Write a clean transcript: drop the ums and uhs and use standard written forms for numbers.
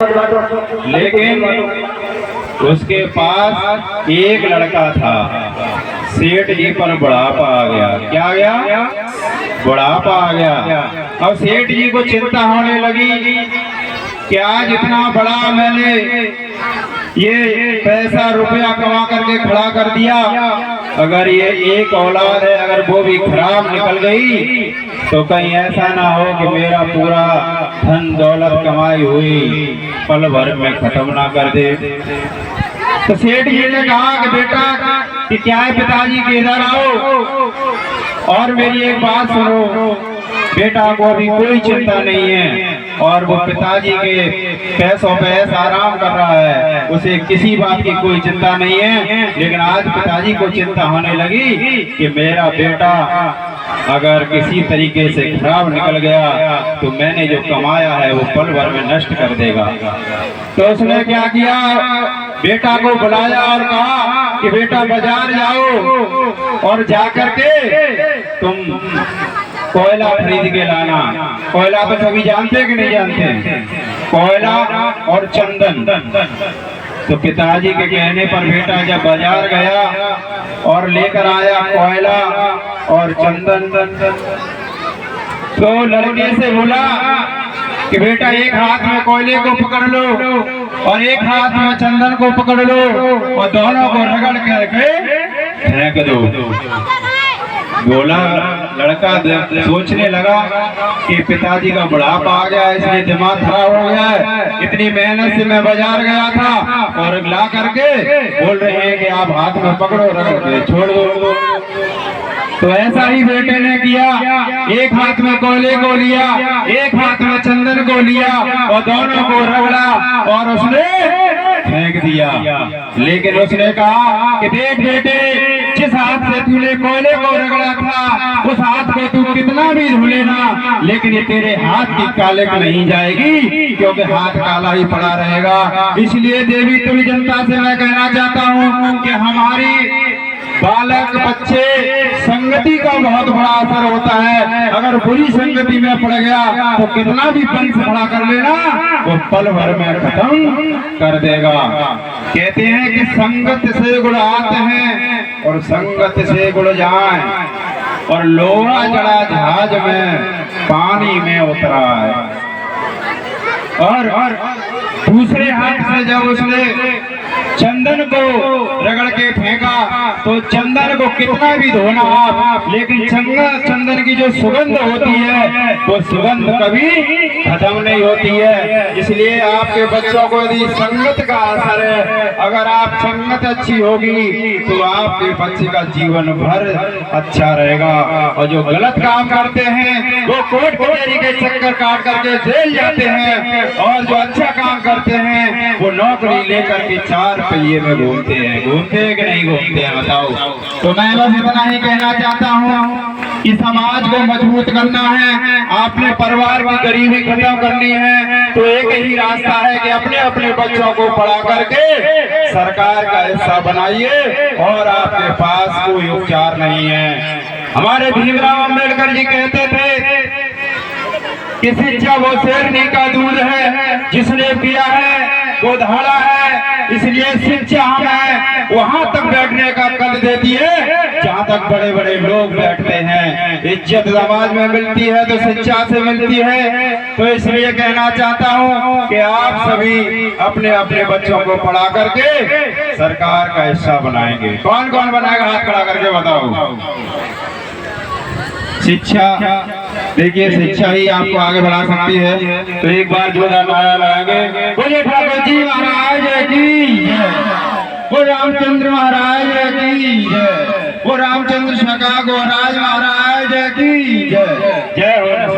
लेकिन उसके पास एक लड़का था। सेठ जी पर बुढ़ापा आ गया। क्या आ गया? बुढ़ापा आ गया। अब सेठ जी को चिंता होने लगी कि आज इतना बड़ा मैंने ये पैसा रुपया कमा करके खड़ा कर दिया, अगर ये एक औलाद है, अगर वो भी खराब निकल गई तो कहीं ऐसा ना हो कि मेरा पूरा धन दौलत कमाई हुई पल भर में खत्म ना कर दे। तो सेठ जी ने कहा कि बेटा कि क्या है पिताजी के इधर आओ और मेरी एक बात सुनो। बेटा को अभी कोई चिंता नहीं है और वो पिताजी के पैसों पे ऐसा आराम कर रहा है, उसे किसी बात की कोई चिंता नहीं है। लेकिन आज पिताजी को चिंता होने लगी कि मेरा बेटा अगर किसी तरीके से खराब निकल गया तो मैंने जो कमाया है वो पल भर में नष्ट कर देगा। तो उसने क्या किया, बेटा को बुलाया और कहा कि बेटा बाजार जाओ और जाकर के तुम कोयला खरीद के लाना। कोयला तो सभी जानते कि नहीं जानते? कोयला और चंदन। तो पिताजी के कहने पर बेटा जब बाजार गया और लेकर आया कोयला और चंदन, तो लड़के से बोला कि बेटा एक हाथ में कोयले को पकड़ लो और एक हाथ में चंदन को पकड़ लो और दोनों को रगड़ करके फेंक दो। बोला लड़का सोचने लगा कि पिताजी का बुढ़ापा आ गया, इसलिए दिमाग खराब हो गया है। इतनी मेहनत से मैं बाजार गया था और ला करके बोल रहे हैं कि आप हाथ में पकड़ो रगड़ के छोड़ दो। तो ऐसा ही बेटे ने किया, एक हाथ में कोयले को लिया, एक हाथ में चंदन को लिया और दोनों को रगड़ा और उसने फेंक दिया। लेकिन उसने कहा कि देख बेटे, जिस हाथ से तूने कोयले को रगड़ा था उस हाथ को तू कितना भी धुले ना, लेकिन ये तेरे हाथ की काले को नहीं जाएगी, क्योंकि हाथ काला ही पड़ा रहेगा। इसलिए देवी तुम जनता से मैं कहना चाहता हूँ कि हमारी बालक बच्चे संगति का बहुत बड़ा असर होता है। अगर बुरी संगति में पड़ गया तो कितना भी वंश खड़ा कर लेना वो पल भर में खत्म कर देगा। कहते हैं कि संगत से गुण आते हैं और संगत से गुण जाए, और लोहा जड़ा जहाज में पानी में उतरा है। और दूसरे हाथ से जब उसने चंदन को रगड़ के फेंका तो चंदन को कितना भी धोना आप, लेकिन चंदन की जो सुगंध होती है वो सुगंध कभी खत्म नहीं होती है। इसलिए आपके बच्चों को यदि संगत का असर है, अगर आप संगत अच्छी होगी तो आपके बच्चे का जीवन भर अच्छा रहेगा। और जो गलत काम करते हैं वो कोर्ट कचहरी के चक्कर काट करके जेल जाते हैं, और जो अच्छा काम करते हैं वो नौकरी लेकर के चार पहिए में घूमते हैं। घूमते हैं कि नहीं घूमते हैं बताओ? तो मैं बस इतना ही कहना चाहता हूँ कि समाज को मजबूत करना है, अपने परिवार की गरीबी खत्म करनी है, तो एक ही रास्ता है कि अपने अपने बच्चों को पढ़ा करके सरकार का हिस्सा बनाइए। और आपके पास कोई उपचार नहीं है। हमारे भीमराव अम्बेडकर जी कहते थे कि शिक्षा वो शेरनी का दूध है, जिसने पिया है वो धाड़ा है। इसलिए शिक्षा हमें वहाँ तक बैठने का कद देती है जहाँ तक बड़े बड़े लोग बैठते हैं। इज्जत समाज में मिलती है तो शिक्षा से मिलती है। तो इसलिए कहना चाहता हूँ कि आप सभी अपने अपने बच्चों को पढ़ा करके सरकार का हिस्सा बनाएंगे। कौन कौन बनाएगा? हाथ खड़ा करके बताओ। शिक्षा, देखिए शिक्षा ही आपको आगे बढ़ा सकती है। तो एक बार जोरदार नारा लगाएंगे, बोलिए ठाकुर जी महाराज की जय, वो रामचंद्र महाराज की जय, वो रामचंद्र सका गोराज महाराज की जय। जय हो।